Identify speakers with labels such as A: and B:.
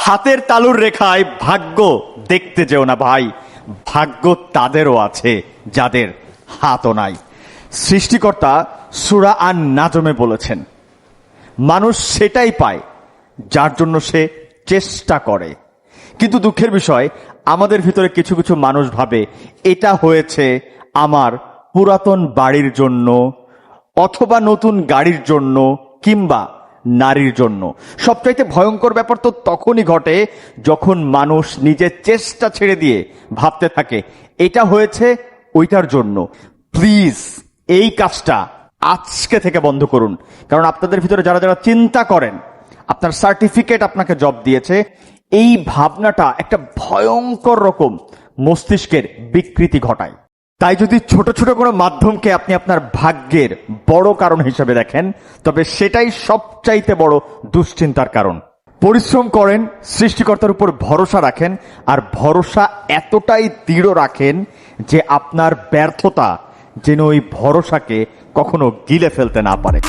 A: হাতের তালুর রেখায় ভাগ্য দেখতে যেও না ভাই, ভাগ্য তাদেরও আছে যাদের হাতও নাই। সৃষ্টিকর্তা সূরা আন নাজমে বলেছেন, মানুষ সেটাই পায় যার জন্য সে চেষ্টা করে। কিন্তু দুঃখের বিষয়, আমাদের ভিতরে কিছু কিছু মানুষ ভাবে এটা হয়েছে আমার পুরাতন বাড়ির জন্য, অথবা নতুন গাড়ির জন্য, কিংবা নারীর জন্য। সবচাইতে ভয়ঙ্কর ব্যাপার তো তখনই ঘটে যখন মানুষ নিজের চেষ্টা ছেড়ে দিয়ে ভাবতে থাকে এটা হয়েছে ওইটার জন্য। প্লিজ এই কাজটা আজকে থেকে বন্ধ করুন। কারণ আপনাদের ভিতরে যারা যারা চিন্তা করেন আপনার সার্টিফিকেট আপনাকে জব দিয়েছে, এই ভাবনাটা একটা ভয়ঙ্কর রকম মস্তিষ্কের বিকৃতি ঘটায়। তাই যদি ছোট ছোট কোনো মাধ্যমকে আপনি আপনার ভাগ্যের বড় কারণ হিসেবে দেখেন, তবে সেটাই সবচাইতে বড় দুশ্চিন্তার কারণ। পরিশ্রম করেন, সৃষ্টিকর্তার উপর ভরসা রাখেন, আর ভরসা এতটাই দৃঢ় রাখেন যে আপনার ব্যর্থতা যেন ওই ভরসাকে কখনো গিলে ফেলতে না পারে।